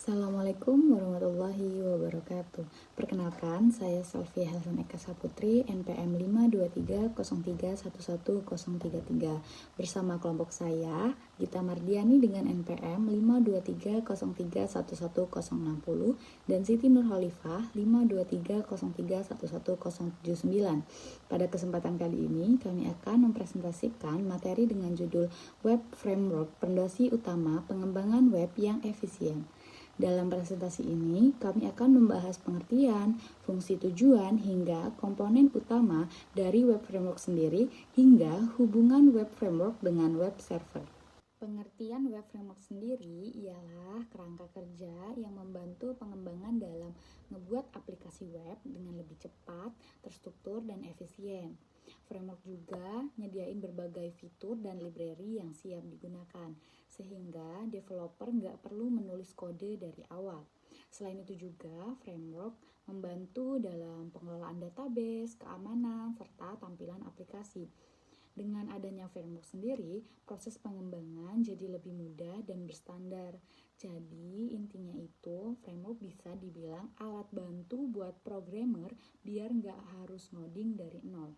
Assalamualaikum warahmatullahi wabarakatuh. Perkenalkan, saya Salvi Helsan Eka Saputri, NPM 52303111033. Bersama kelompok saya, Gita Mardiani dengan NPM 52303111060 dan Siti Nurholifah 52303111079. Pada kesempatan kali ini, kami akan mempresentasikan materi dengan judul Web Framework, Pondasi Utama Pengembangan Web yang Efisien. Dalam presentasi ini, kami akan membahas pengertian, fungsi tujuan, hingga komponen utama dari web framework sendiri, hingga hubungan web framework dengan web server. Pengertian web framework sendiri ialah kerangka kerja yang membantu pengembangan dalam membuat aplikasi web dengan lebih cepat, terstruktur, dan efisien. Framework juga nyediain berbagai fitur dan library yang siap digunakan, sehingga developer nggak perlu menulis kode dari awal. Selain itu juga, framework membantu dalam pengelolaan database, keamanan, serta tampilan aplikasi. Dengan adanya framework sendiri, proses pengembangan jadi lebih mudah dan berstandar. Jadi intinya itu, framework bisa dibilang alat bantu buat programmer biar nggak harus ngoding dari nol.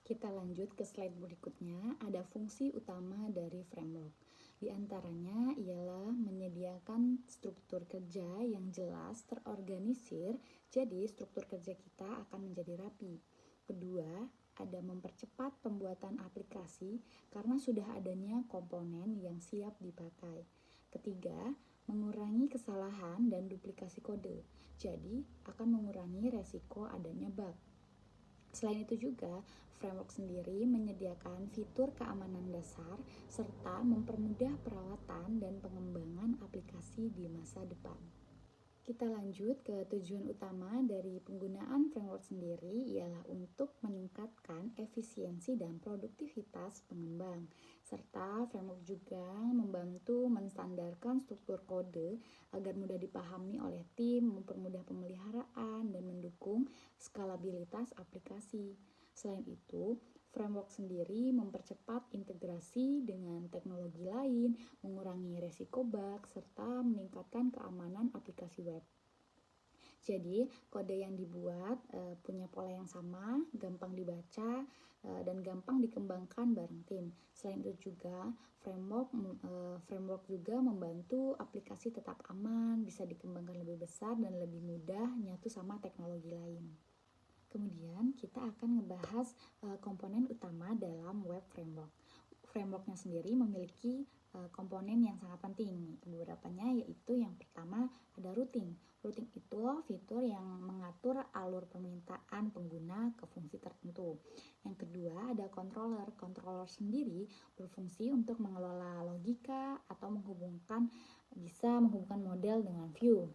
Kita lanjut ke slide berikutnya, ada fungsi utama dari framework. Di antaranya ialah menyediakan struktur kerja yang jelas, terorganisir, jadi struktur kerja kita akan menjadi rapi. Kedua, ada mempercepat pembuatan aplikasi karena sudah adanya komponen yang siap dipakai. Ketiga, mengurangi kesalahan dan duplikasi kode, jadi akan mengurangi resiko adanya bug. Selain itu juga, framework sendiri menyediakan fitur keamanan dasar serta mempermudah perawatan dan pengembangan aplikasi di masa depan. Kita lanjut ke tujuan utama dari penggunaan framework sendiri ialah untuk meningkatkan efisiensi dan produktivitas pengembang. Serta framework juga membantu menstandarkan struktur kode agar mudah dipahami oleh tim, mempermudah pemeliharaan, dan mendukung skalabilitas aplikasi. Selain itu, framework sendiri mempercepat integrasi dengan teknologi lain, mengurangi resiko bug, serta meningkatkan keamanan aplikasi web. Jadi, kode yang dibuat punya pola yang sama, gampang dibaca, dan gampang dikembangkan bareng tim. Selain itu juga, framework juga membantu aplikasi tetap aman, bisa dikembangkan lebih besar dan lebih mudah nyatu sama teknologi lain. Kemudian kita akan ngebahas komponen utama dalam web framework. Frameworknya sendiri memiliki komponen yang sangat penting. Beberapanya yaitu yang pertama ada routing. Routing itu fitur yang mengatur alur permintaan pengguna ke fungsi tertentu. Yang kedua ada controller. Controller sendiri berfungsi untuk mengelola logika atau bisa menghubungkan model dengan view.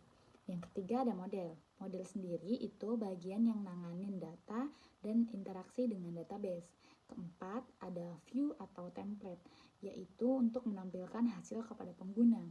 Yang ketiga ada model. Model sendiri itu bagian yang nanganin data dan interaksi dengan database. Keempat, ada view atau template, yaitu untuk menampilkan hasil kepada pengguna.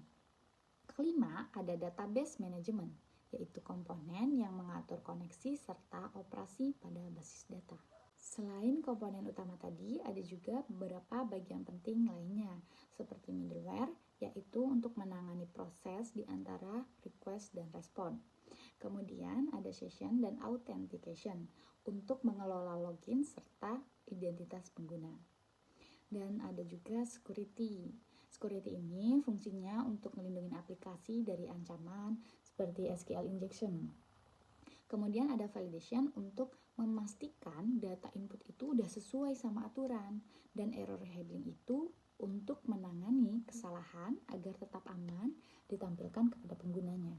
Kelima, ada database management, yaitu komponen yang mengatur koneksi serta operasi pada basis data. Selain komponen utama tadi, ada juga beberapa bagian penting lainnya, seperti middleware, yaitu untuk menangani proses di antara request dan respon. Kemudian ada session dan authentication untuk mengelola login serta identitas pengguna. Dan ada juga security. Security ini fungsinya untuk melindungi aplikasi dari ancaman seperti SQL injection. Kemudian ada validation untuk memastikan data input itu udah sesuai sama aturan, dan error handling itu untuk menangani kesalahan agar tetap aman ditampilkan kepada penggunanya.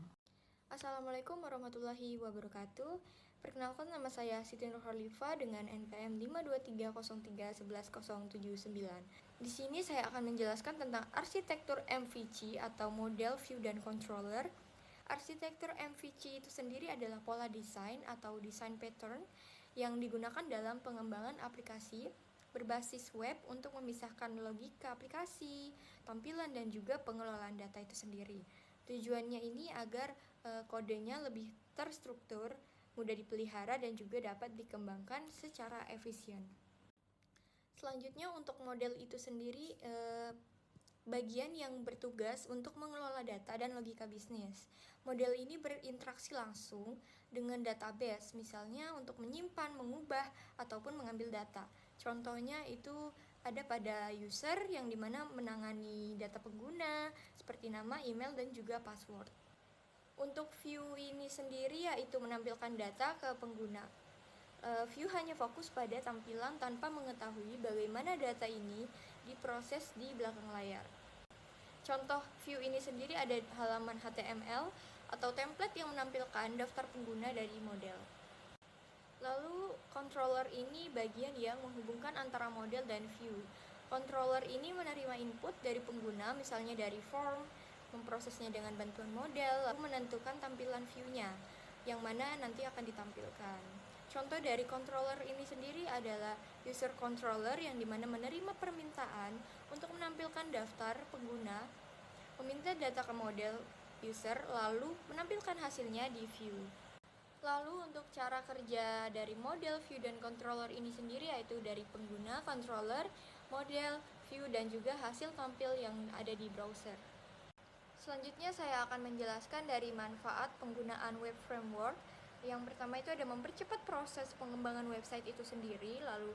Assalamualaikum warahmatullahi wabarakatuh. Perkenalkan, nama saya Siti Nurholifah dengan NPM 52303111079. Di sini saya akan menjelaskan tentang arsitektur MVC atau model view dan controller. Arsitektur MVC itu sendiri adalah pola desain atau design pattern yang digunakan dalam pengembangan aplikasi berbasis web untuk memisahkan logika aplikasi, tampilan, dan juga pengelolaan data itu sendiri. Tujuannya ini agar kodenya lebih terstruktur, mudah dipelihara, dan juga dapat dikembangkan secara efisien. Selanjutnya untuk model itu sendiri bagian yang bertugas untuk mengelola data dan logika bisnis. Model ini berinteraksi langsung dengan database, misalnya untuk menyimpan, mengubah, ataupun mengambil data. Contohnya itu ada pada user yang dimana menangani data pengguna, seperti nama, email, dan juga password. Untuk view ini sendiri yaitu menampilkan data ke pengguna. View hanya fokus pada tampilan tanpa mengetahui bagaimana data ini diproses di belakang layar. Contoh view ini sendiri ada halaman HTML atau template yang menampilkan daftar pengguna dari model. Lalu controller ini bagian yang menghubungkan antara model dan view. Controller ini menerima input dari pengguna, misalnya dari form, memprosesnya dengan bantuan model, lalu menentukan tampilan view-nya, yang mana nanti akan ditampilkan. Contoh dari controller ini sendiri adalah user controller yang dimana menerima permintaan untuk menampilkan daftar pengguna, meminta data ke model user, lalu menampilkan hasilnya di view. Lalu untuk cara kerja dari model, view, dan controller ini sendiri yaitu dari pengguna, controller, model, view, dan juga hasil tampil yang ada di browser. Selanjutnya saya akan menjelaskan dari manfaat penggunaan web framework. Yang pertama itu ada mempercepat proses pengembangan website itu sendiri, lalu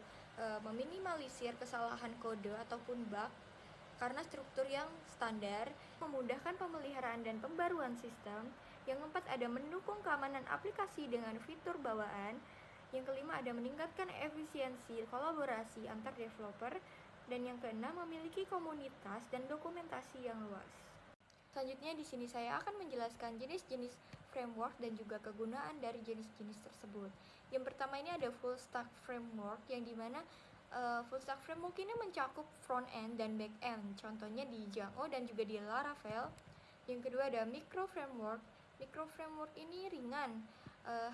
meminimalisir kesalahan kode ataupun bug karena struktur yang standar, memudahkan pemeliharaan dan pembaruan sistem. Yang keempat ada mendukung keamanan aplikasi dengan fitur bawaan. Yang kelima ada meningkatkan efisiensi kolaborasi antar developer. Dan yang keenam memiliki komunitas dan dokumentasi yang luas. Selanjutnya di sini saya akan menjelaskan jenis-jenis framework dan juga kegunaan dari jenis-jenis tersebut. Yang pertama ini ada full stack framework yang dimana full stack framework ini mencakup front end dan back end, contohnya di Django dan juga di Laravel. Yang kedua ada micro framework. Micro framework ini ringan,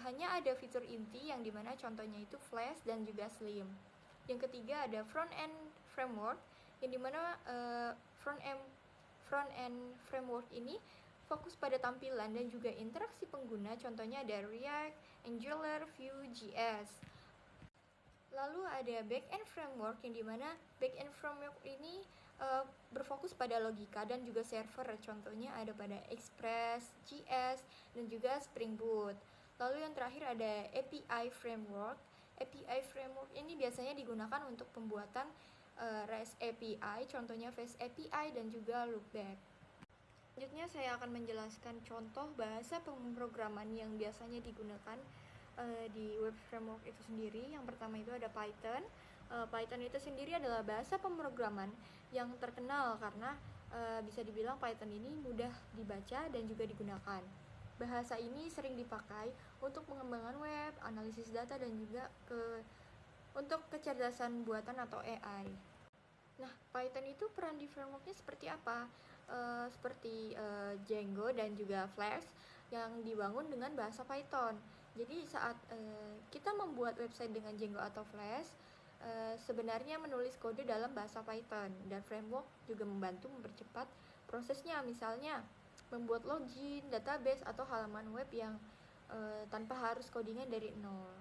hanya ada fitur inti yang dimana contohnya itu Flash dan juga Slim. Yang ketiga ada front end framework yang dimana front end framework ini fokus pada tampilan dan juga interaksi pengguna, contohnya ada React, Angular, Vue.js. Lalu ada back-end framework yang dimana back-end framework ini berfokus pada logika dan juga server, contohnya ada pada Express.js dan juga Spring Boot. Lalu yang terakhir ada API framework. API framework ini biasanya digunakan untuk pembuatan REST API, contohnya Fast API dan juga Loopback. Selanjutnya saya akan menjelaskan contoh bahasa pemrograman yang biasanya digunakan di web framework itu sendiri. Yang pertama itu ada Python. Python itu sendiri adalah bahasa pemrograman yang terkenal karena bisa dibilang Python ini mudah dibaca dan juga digunakan. Bahasa ini sering dipakai untuk pengembangan web, analisis data, dan juga untuk kecerdasan buatan atau AI. Nah, Python itu peran di frameworknya seperti apa? Seperti Django dan juga Flash yang dibangun dengan bahasa Python. Jadi saat kita membuat website dengan Django atau Flash, sebenarnya menulis kode dalam bahasa Python, dan framework juga membantu mempercepat prosesnya, misalnya membuat login, database, atau halaman web yang tanpa harus codingan dari nol.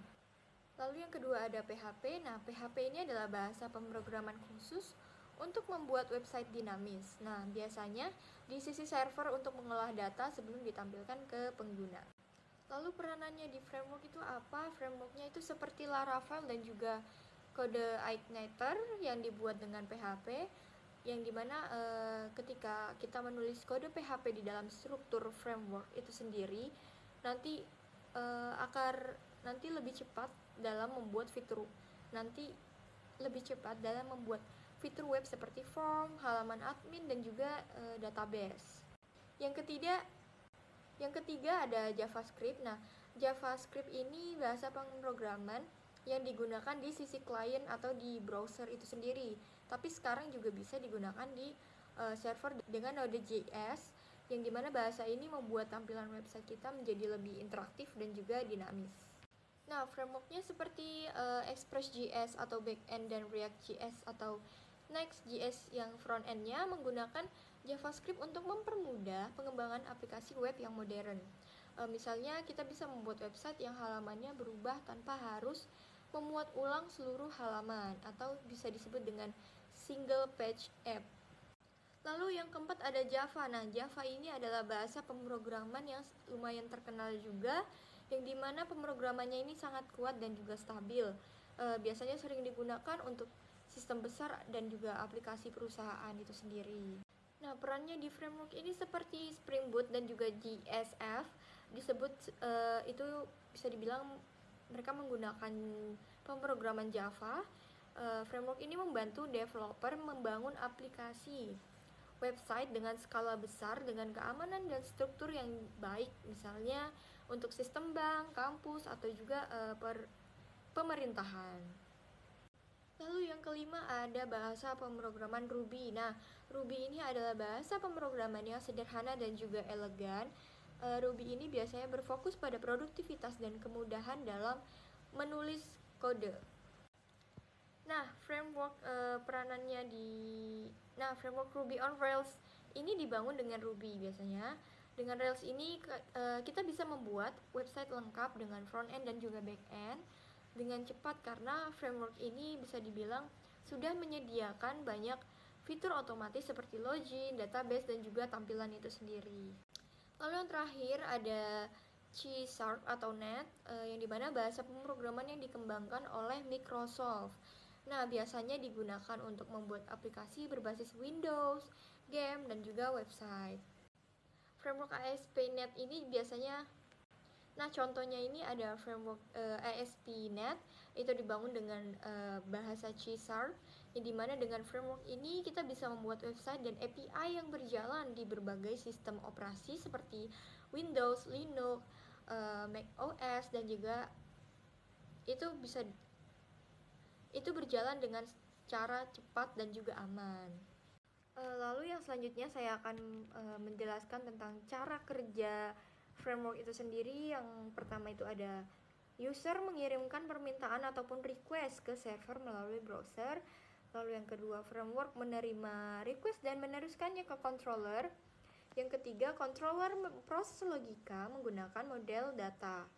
Lalu yang kedua ada PHP. Nah, PHP ini adalah bahasa pemrograman khusus untuk membuat website dinamis. Nah, biasanya di sisi server untuk mengolah data sebelum ditampilkan ke pengguna. Lalu peranannya di framework itu apa? Frameworknya itu seperti Laravel dan juga kode igniter yang dibuat dengan PHP, yang dimana ketika kita menulis kode PHP di dalam struktur framework itu sendiri, nanti lebih cepat dalam membuat fitur web seperti form, halaman admin, dan juga database. Yang ketiga ada JavaScript. Nah, JavaScript ini bahasa pemrograman yang digunakan di sisi klien atau di browser itu sendiri. Tapi sekarang juga bisa digunakan di server dengan Node.js, yang dimana bahasa ini membuat tampilan website kita menjadi lebih interaktif dan juga dinamis. Nah, frameworknya seperti Express.js atau backend, dan React.js atau Next.js yang front-end-nya menggunakan JavaScript untuk mempermudah pengembangan aplikasi web yang modern. Misalnya kita bisa membuat website yang halamannya berubah tanpa harus memuat ulang seluruh halaman, atau bisa disebut dengan single page app. Lalu yang keempat ada Java. Nah, Java ini adalah bahasa pemrograman yang lumayan terkenal juga, yang dimana pemrogramannya ini sangat kuat dan juga stabil. Biasanya sering digunakan untuk sistem besar dan juga aplikasi perusahaan itu sendiri. Nah, perannya di framework ini seperti Spring Boot dan juga GSF disebut itu bisa dibilang mereka menggunakan pemrograman Java. Framework ini membantu developer membangun aplikasi website dengan skala besar dengan keamanan dan struktur yang baik, misalnya untuk sistem bank, kampus, atau juga pemerintahan. Lalu yang kelima ada bahasa pemrograman Ruby. Nah, Ruby ini adalah bahasa pemrograman yang sederhana dan juga elegan. Ruby ini biasanya berfokus pada produktivitas dan kemudahan dalam menulis kode. Nah, framework Ruby on Rails ini dibangun dengan Ruby biasanya. Dengan Rails ini kita bisa membuat website lengkap dengan front end dan juga back end dengan cepat karena framework ini bisa dibilang sudah menyediakan banyak fitur otomatis seperti login, database, dan juga tampilan itu sendiri. Lalu yang terakhir ada C# atau .NET yang dimana bahasa pemrograman yang dikembangkan oleh Microsoft. Nah, biasanya digunakan untuk membuat aplikasi berbasis Windows, game, dan juga website. Framework ASP.NET ini biasanya, nah contohnya ini ada framework ASP.NET, itu dibangun dengan bahasa C#, yang dimana dengan framework ini kita bisa membuat website dan API yang berjalan di berbagai sistem operasi seperti Windows, Linux, Mac OS, dan juga itu berjalan dengan cara cepat dan juga aman. Lalu yang selanjutnya saya akan menjelaskan tentang cara kerja framework itu sendiri. Yang pertama itu ada user mengirimkan permintaan ataupun request ke server melalui browser. Lalu yang kedua, framework menerima request dan meneruskannya ke controller. Yang ketiga, controller memproses logika menggunakan model data.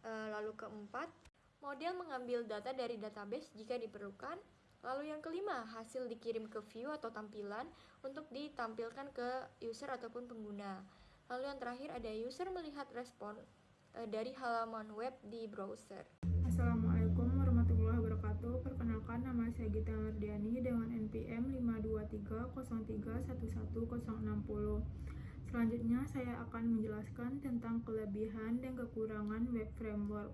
Lalu keempat, model mengambil data dari database jika diperlukan. Lalu yang kelima, hasil dikirim ke view atau tampilan untuk ditampilkan ke user ataupun pengguna. Lalu yang terakhir ada user melihat respon dari halaman web di browser. Assalamualaikum warahmatullahi wabarakatuh. Perkenalkan, nama saya Gita Mardiani dengan NPM 52303111060. Selanjutnya saya akan menjelaskan tentang kelebihan dan kekurangan web framework.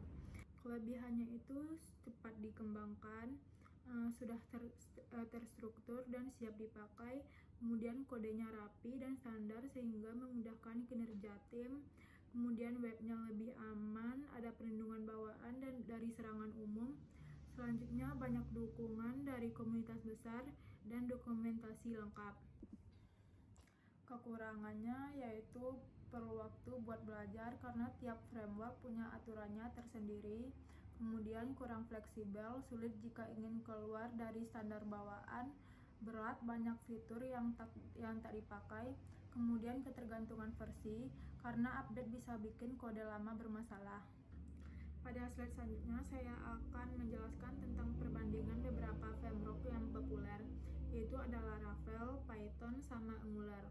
Kelebihannya itu cepat dikembangkan, sudah terstruktur dan siap dipakai, kemudian kodenya rapi dan standar sehingga memudahkan kinerja tim, kemudian webnya lebih aman, ada perlindungan bawaan dan dari serangan umum. Selanjutnya banyak dukungan dari komunitas besar dan dokumentasi lengkap. Kekurangannya yaitu perlu waktu buat belajar karena tiap framework punya aturannya tersendiri. Kemudian kurang fleksibel, sulit jika ingin keluar dari standar bawaan, berat, banyak fitur yang tak dipakai. Kemudian ketergantungan versi, karena update bisa bikin kode lama bermasalah. Pada slide selanjutnya saya akan menjelaskan tentang perbandingan beberapa framework yang populer, yaitu ada Laravel, Python, sama Angular.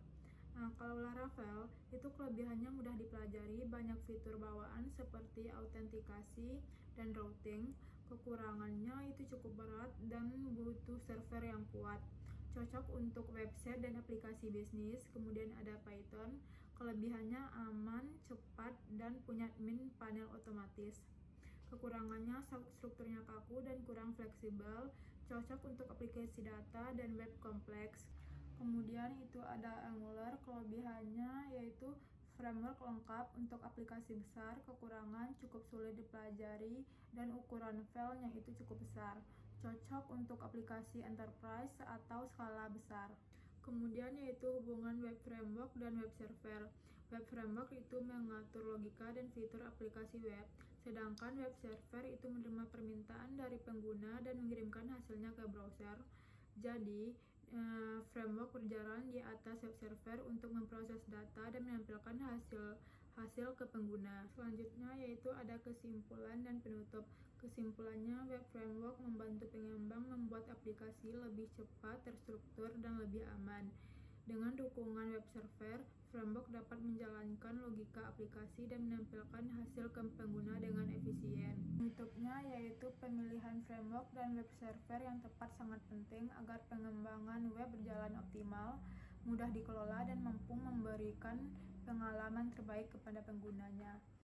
Nah, kalau Laravel itu kelebihannya mudah dipelajari, banyak fitur bawaan seperti autentikasi dan routing. Kekurangannya itu cukup berat dan butuh server yang kuat. Cocok untuk website dan aplikasi bisnis. Kemudian ada Python, kelebihannya aman, cepat, dan punya admin panel otomatis. Kekurangannya strukturnya kaku dan kurang fleksibel, cocok untuk aplikasi data dan web kompleks. Kemudian itu ada Angular, kelebihannya yaitu framework lengkap untuk aplikasi besar, kekurangan cukup sulit dipelajari dan ukuran filenya itu cukup besar, cocok untuk aplikasi enterprise atau skala besar. Kemudian yaitu hubungan web framework dan web server. Web framework itu mengatur logika dan fitur aplikasi web, sedangkan web server itu menerima permintaan dari pengguna dan mengirimkan hasilnya ke browser. Jadi, framework berjalan di atas web server untuk memproses data dan menampilkan hasil ke pengguna. Selanjutnya yaitu ada kesimpulan dan penutup. Kesimpulannya, web framework membantu pengembang membuat aplikasi lebih cepat, terstruktur, dan lebih aman. Dengan dukungan web server, framework dapat menjalankan logika aplikasi dan menampilkan hasil ke pengguna dengan efisien. Penutupnya yaitu pemilihan framework dan web server yang tepat sangat penting agar pengembangan web berjalan optimal, mudah dikelola, dan mampu memberikan pengalaman terbaik kepada penggunanya.